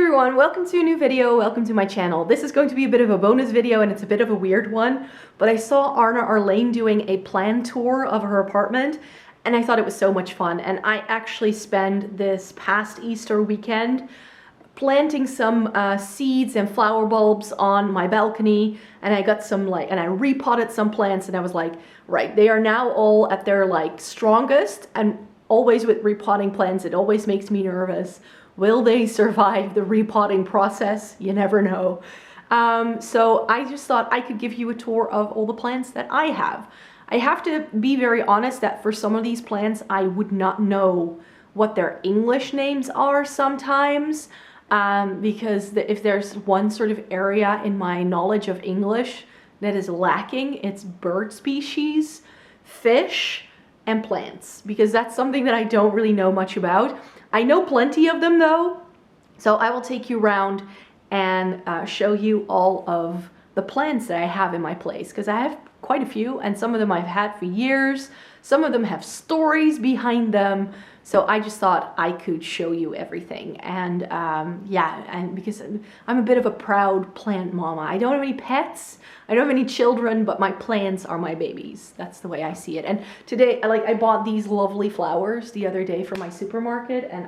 everyone, welcome to a new video, welcome to my channel. This is going to be a bit of a bonus video and it's a bit of a weird one, but I saw Arna Arlane doing a planned tour of her apartment and I thought it was so much fun. And I actually spent this past Easter weekend planting some seeds and flower bulbs on my balcony, and I got some and I repotted some plants, and I was like, right, they are now all at their strongest, and always with repotting plants, it always makes me nervous. Will they survive the repotting process? You never know. So I just thought I could give you a tour of all the plants that I have. I have to be very honest that for some of these plants, I would not know what their English names are sometimes, because if there's one sort of area in my knowledge of English that is lacking, it's bird species, fish, and plants, because that's something that I don't really know much about. I know plenty of them though, so I will take you around and show you all of the plants that I have in my place, because I have quite a few, and some of them I've had for years, some of them have stories behind them, so I just thought I could show you everything. And yeah, and because I'm a bit of a proud plant mama. I don't have any pets, I don't have any children, but my plants are my babies. That's the way I see it. And today, I bought these lovely flowers the other day from my supermarket, and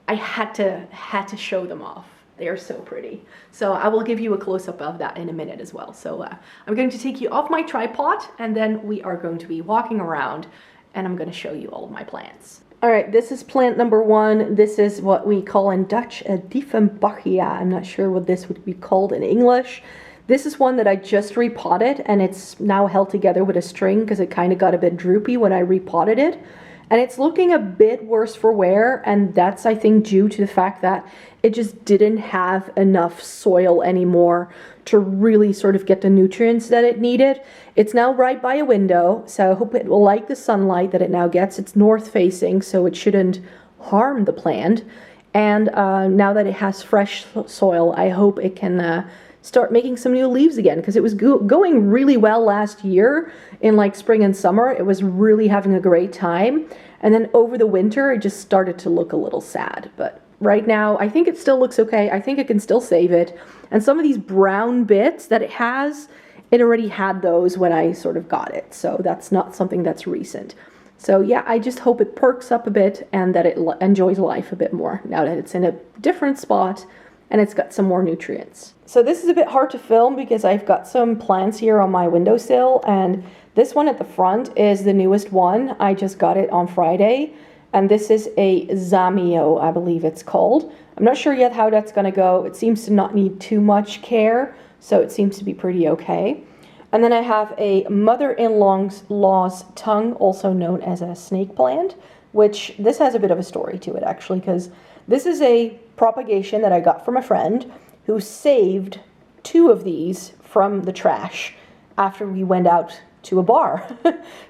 I had to show them off. They are so pretty. So I will give you a close-up of that in a minute as well. So I'm going to take you off my tripod, and then we are going to be walking around, and I'm going to show you all of my plants. All right, this is plant number one. This is what we call in Dutch a Dieffenbachia. I'm not sure what this would be called in English. This is one that I just repotted, and it's now held together with a string because it kind of got a bit droopy when I repotted it. And it's looking a bit worse for wear, and that's, I think, due to the fact that it just didn't have enough soil anymore to really sort of get the nutrients that it needed. It's now right by a window, so I hope it will like the sunlight that it now gets. It's north facing, so it shouldn't harm the plant. And now that it has fresh soil, I hope it can start making some new leaves again, because it was going really well last year in spring and summer. It was really having a great time, and then over the winter it just started to look a little sad. But right now I think it still looks okay. I think I can still save it. And some of these brown bits that it has, it already had those when I sort of got it, so that's not something that's recent. So yeah, I just hope it perks up a bit and that it enjoys life a bit more now that it's in a different spot and it's got some more nutrients. So this is a bit hard to film because I've got some plants here on my windowsill, and this one at the front is the newest one. I just got it on Friday, and this is a Zamio, I believe it's called. I'm not sure yet how that's gonna go. It seems to not need too much care, so it seems to be pretty okay. And then I have a mother-in-law's tongue, also known as a snake plant, which this has a bit of a story to it actually, because this is a propagation that I got from a friend who saved 2 of these from the trash after we went out to a bar.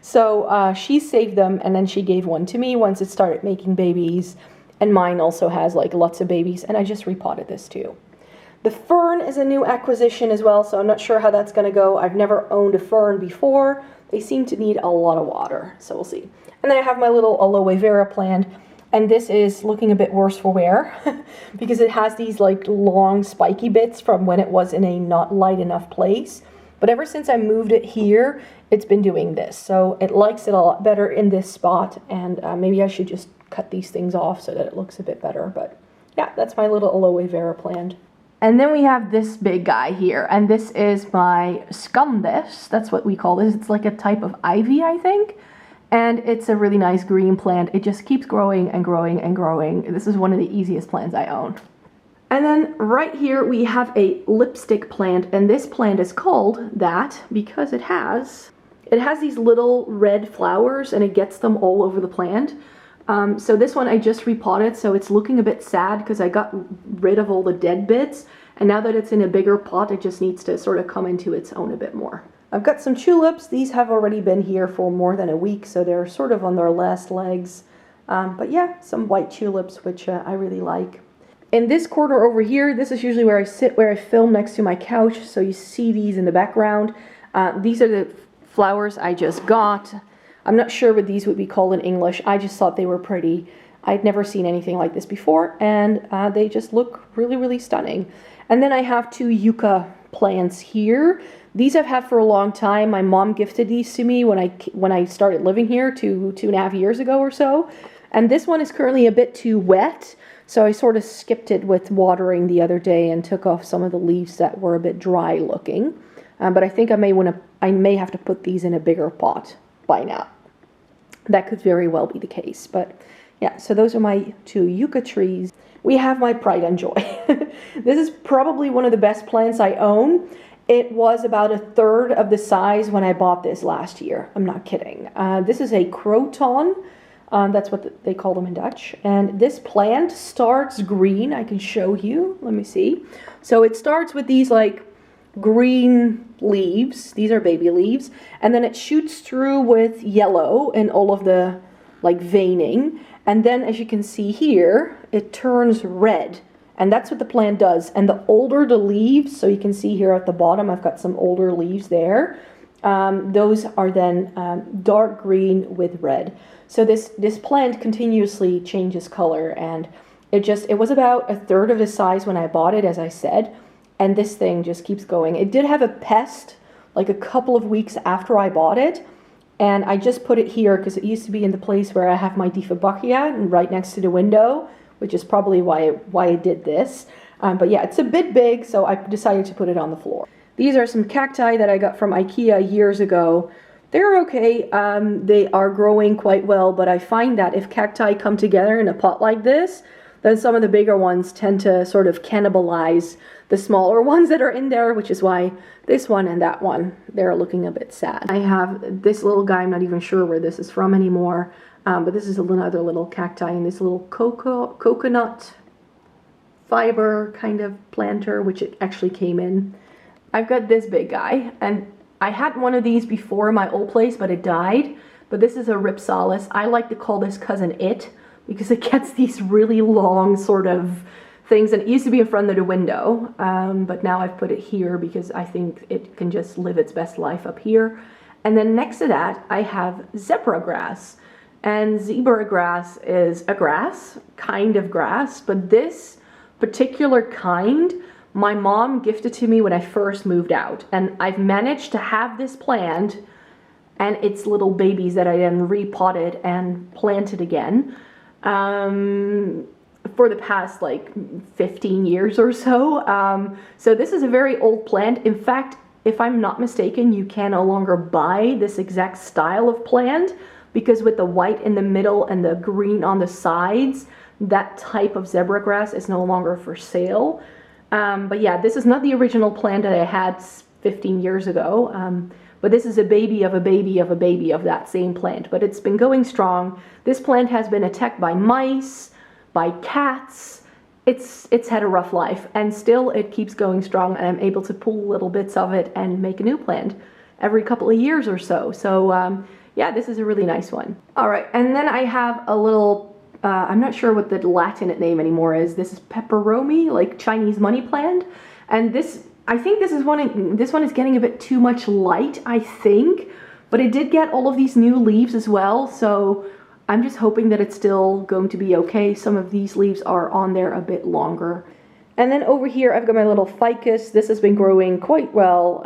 So she saved them, and then she gave one to me once it started making babies, and mine also has lots of babies, and I just repotted this too. The fern is a new acquisition as well, so I'm not sure how that's going to go. I've never owned a fern before. They seem to need a lot of water, so we'll see. And then I have my little aloe vera plant, and this is looking a bit worse for wear because it has these long spiky bits from when it was in a not light enough place. But ever since I moved it here, it's been doing this. So it likes it a lot better in this spot, and maybe I should just cut these things off so that it looks a bit better. But yeah, that's my little aloe vera plant. And then we have this big guy here, and this is my Scandes. That's what we call this. It's like a type of ivy, I think. And it's a really nice green plant. It just keeps growing and growing and growing. This is one of the easiest plants I own. And then right here we have a lipstick plant, and this plant is called that because it has these little red flowers, and it gets them all over the plant. So this one I just repotted, so it's looking a bit sad because I got rid of all the dead bits, and now that it's in a bigger pot, it just needs to sort of come into its own a bit more. I've got some tulips. These have already been here for more than a week, so they're sort of on their last legs. But yeah, some white tulips, which I really like. In this corner over here, this is usually where I sit, where I film next to my couch, so you see these in the background. These are the flowers I just got. I'm not sure what these would be called in English. I just thought they were pretty. I'd never seen anything like this before, and they just look really, really stunning. And then I have 2 Yucca plants here. These I've had for a long time. My mom gifted these to me when I started living here 2.5 years ago or so. And this one is currently a bit too wet, so I sort of skipped it with watering the other day and took off some of the leaves that were a bit dry looking. But I think I may have to put these in a bigger pot by now. That could very well be the case. But yeah, so those are my 2 Yucca trees. We have my pride and joy. This is probably one of the best plants I own. It was about 1/3 of the size when I bought this last year. I'm not kidding. This is a Croton. That's what they call them in Dutch. And this plant starts green. I can show you. Let me see. So it starts with these like green leaves. These are baby leaves. And then it shoots through with yellow and all of the like veining. And then as you can see here, it turns red. And that's what the plant does. And the older the leaves, so you can see here at the bottom, I've got some older leaves there. Those are then dark green with red. So this plant continuously changes color, and it was about 1/3 of the size when I bought it, as I said, and this thing just keeps going. It did have a pest like a couple of weeks after I bought it, and I just put it here because it used to be in the place where I have my Dieffenbachia, right next to the window, which is probably why I did this. But yeah, it's a bit big, so I decided to put it on the floor. These are some cacti that I got from IKEA years ago. They're okay. They are growing quite well, but I find that if cacti come together in a pot like this, then some of the bigger ones tend to sort of cannibalize the smaller ones that are in there, which is why this one and that one, they're looking a bit sad. I have this little guy, I'm not even sure where this is from anymore, but this is another little cacti in this little coconut fiber kind of planter, which it actually came in. I've got this big guy, and I had one of these before in my old place, but it died. But this is a Ripsalis. I like to call this cousin It, because it gets these really long sort of things, and it used to be in front of the window, but now I've put it here because I think it can just live its best life up here. And then next to that, I have zebra grass. And zebra grass is a grass, kind of grass, but this particular kind, my mom gifted to me when I first moved out, and I've managed to have this plant and its little babies that I then repotted and planted again for the past like 15 years or so. So this is a very old plant. In fact, if I'm not mistaken, you can no longer buy this exact style of plant, because with the white in the middle and the green on the sides, that type of zebra grass is no longer for sale. But yeah, this is not the original plant that I had 15 years ago, but this is a baby of a baby of a baby of that same plant, but it's been going strong. This plant has been attacked by mice, by cats. It's had a rough life, and still it keeps going strong, and I'm able to pull little bits of it and make a new plant every couple of years or so. So yeah, this is a really nice one. All right, and then I have a little I'm not sure what the Latin name anymore is. This is peperomia, like Chinese money plant. And this, I think this one is getting a bit too much light, I think. But it did get all of these new leaves as well, so I'm just hoping that it's still going to be okay. Some of these leaves are on there a bit longer. And then over here, I've got my little ficus. This has been growing quite well.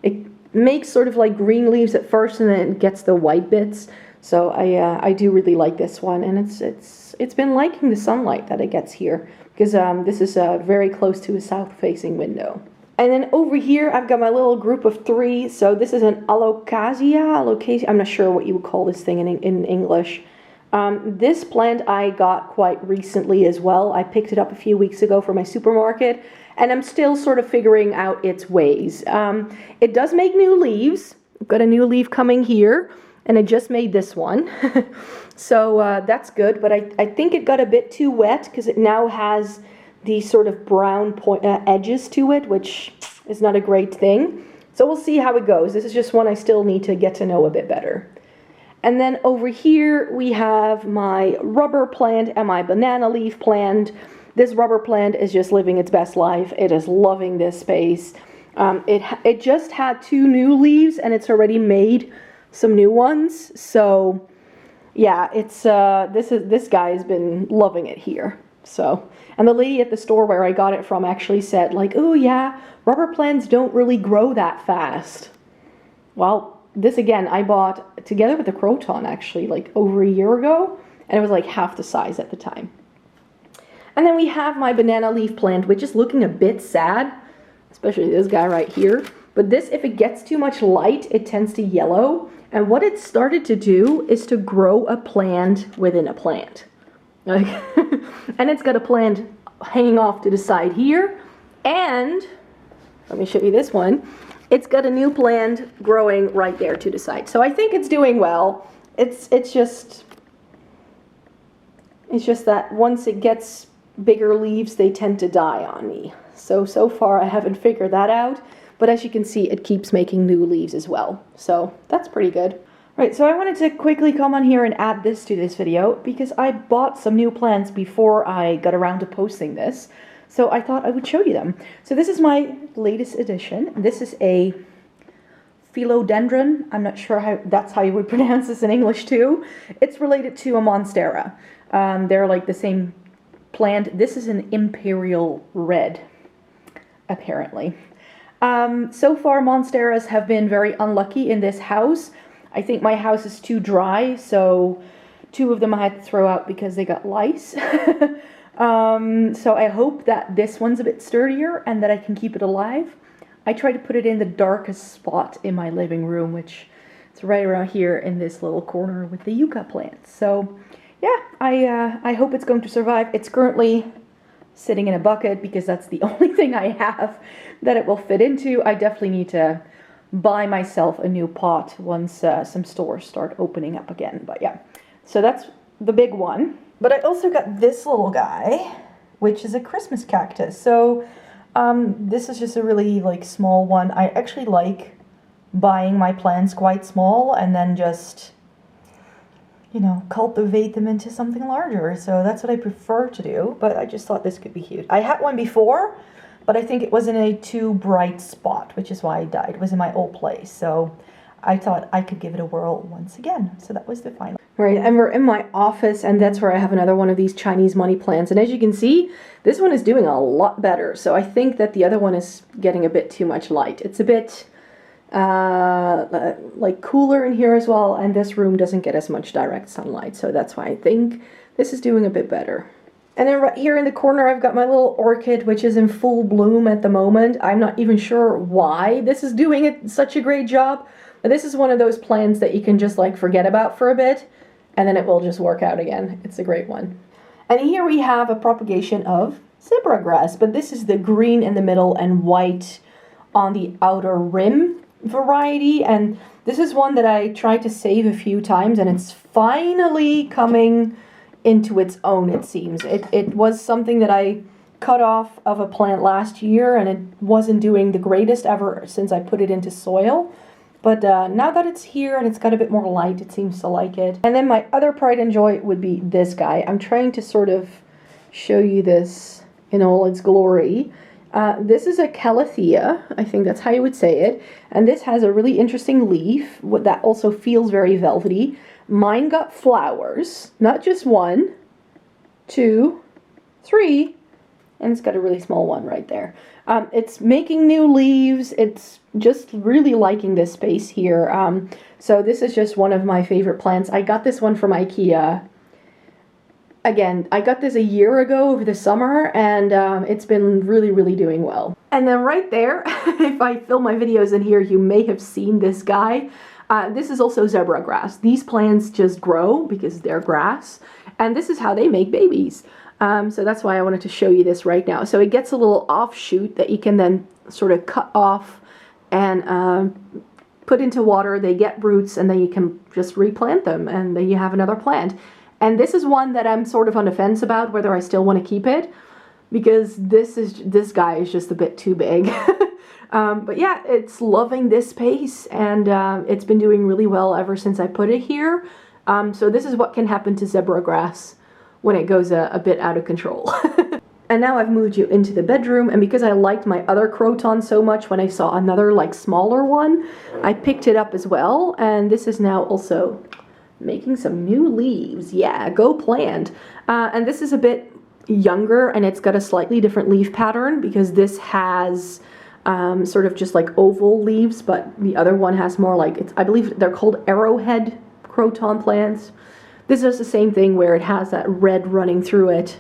It makes sort of like green leaves at first, and then it gets the white bits. So I do really like this one, and it's been liking the sunlight that it gets here, because this is very close to a south-facing window. And then over here I've got my little group of 3. So this is an Aloe, I'm not sure what you would call this thing in English. This plant I got quite recently as well. I picked it up a few weeks ago from my supermarket, and I'm still sort of figuring out its ways. It does make new leaves. I've got a new leaf coming here. And I just made this one, so that's good, but I think it got a bit too wet, because it now has these sort of brown edges to it, which is not a great thing. So we'll see how it goes. This is just one I still need to get to know a bit better. And then over here we have my rubber plant and my banana leaf plant. This rubber plant is just living its best life. It is loving this space. It just had 2 new leaves, and it's already made some new ones, so yeah, it's this guy has been loving it here. So, and the lady at the store where I got it from actually said like, oh yeah, rubber plants don't really grow that fast. Well, this again I bought together with the Croton actually like over a year ago, and it was like half the size at the time. And then we have my banana leaf plant, which is looking a bit sad, especially this guy right here. But this, if it gets too much light, it tends to yellow. And what it started to do is to grow a plant within a plant. Like, and it's got a plant hanging off to the side here. And, let me show you this one. It's got a new plant growing right there to the side. So I think it's doing well. It's just that once it gets bigger leaves, they tend to die on me. So far I haven't figured that out. But as you can see, it keeps making new leaves as well. So that's pretty good. Right, so I wanted to quickly come on here and add this to this video because I bought some new plants before I got around to posting this. So I thought I would show you them. So this is my latest addition. This is a philodendron. I'm not sure how that's how you would pronounce this in English too. It's related to a monstera. They're like the same plant. This is an imperial red, apparently. So far monsteras have been very unlucky in this house. I think my house is too dry, so 2 of them I had to throw out because they got lice. So I hope that this one's a bit sturdier and that I can keep it alive. I tried to put it in the darkest spot in my living room, which is right around here in this little corner with the yucca plants. So yeah, I hope it's going to survive. It's currently sitting in a bucket because that's the only thing I have that it will fit into. I definitely need to buy myself a new pot once some stores start opening up again. But yeah, so that's the big one. But I also got this little guy, which is a Christmas cactus. So this is just a really like small one. I actually like buying my plants quite small and then just, you know, cultivate them into something larger. So that's what I prefer to do, but I just thought this could be cute. I had one before, but I think it was in a too bright spot, which is why I died. It was in my old place, so I thought I could give it a whirl once again. So that was the final. Right, and we're in my office, and that's where I have another one of these Chinese money plants. And as you can see, this one is doing a lot better. So I think that the other one is getting a bit too much light. It's a bit like cooler in here as well, and this room doesn't get as much direct sunlight, so that's why I think this is doing a bit better. And then right here in the corner I've got my little orchid, which is in full bloom at the moment. I'm not even sure why this is doing such a great job, but this is one of those plants that you can just like forget about for a bit and then it will just work out again. It's a great one. And here we have a propagation of zebra grass, but this is the green in the middle and white on the outer rim variety, and this is one that I tried to save a few times, and it's finally coming into its own, it seems. It was something that I cut off of a plant last year, and it wasn't doing the greatest ever since I put it into soil. But now that it's here and it's got a bit more light, it seems to like it. And then my other pride and joy would be this guy. I'm trying to sort of show you this in all its glory. This is a calathea, I think that's how you would say it, and this has a really interesting leaf that also feels very velvety. Mine got flowers, not just 1, 2, 3, and it's got a really small one right there. It's making new leaves. It's just really liking this space here. So this is just one of my favorite plants. I got this one from IKEA. Again, I got this a year ago over the summer, and it's been really, really doing well. And then right there, if I film my videos in here, you may have seen this guy. This is also zebra grass. These plants just grow because they're grass, and this is how they make babies. So that's why I wanted to show you this right now. So it gets a little offshoot that you can then sort of cut off and put into water. They get roots, and then you can just replant them, and then you have another plant. And this is one that I'm sort of on the fence about whether I still want to keep it, because this guy is just a bit too big. But yeah, it's loving this space, and it's been doing really well ever since I put it here. So this is what can happen to zebra grass when it goes a bit out of control. And now I've moved you into the bedroom, and because I liked my other Croton so much, when I saw another like smaller one, I picked it up as well, and this is now also making some new leaves. Yeah, go plant. And this is a bit younger, and it's got a slightly different leaf pattern because this has sort of just like oval leaves, but the other one has more like, I believe they're called arrowhead Croton plants. This is the same thing where it has that red running through it,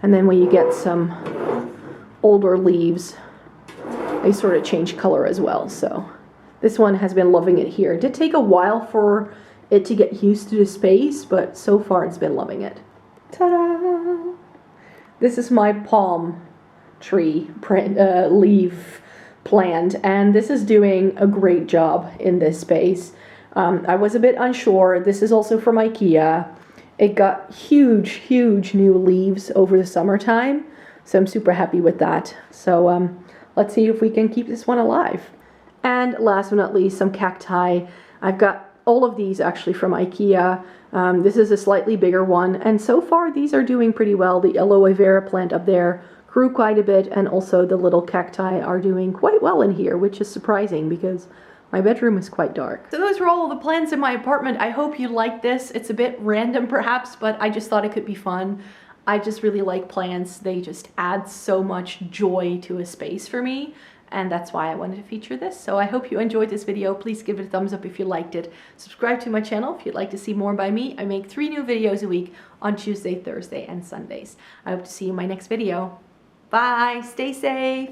and then when you get some older leaves, they sort of change color as well. So this one has been loving it here. It did take a while for it to get used to the space, but so far it's been loving it. Ta-da! This is my palm tree leaf plant, and this is doing a great job in this space. I was a bit unsure. This is also from IKEA. It got huge new leaves over the summertime, so I'm super happy with that. So let's see if we can keep this one alive. And last but not least, some cacti. I've got all of these actually from IKEA. This is a slightly bigger one, and so far these are doing pretty well. The aloe vera plant up there grew quite a bit, and also the little cacti are doing quite well in here, which is surprising because my bedroom is quite dark. So those were all the plants in my apartment. I hope you liked this. It's a bit random perhaps, but I just thought it could be fun. I just really like plants. They just add so much joy to a space for me, and that's why I wanted to feature this. So I hope you enjoyed this video. Please give it a thumbs up if you liked it. Subscribe to my channel if you'd like to see more by me. I make 3 new videos a week on Tuesday, Thursday, and Sundays. I hope to see you in my next video. Bye, stay safe.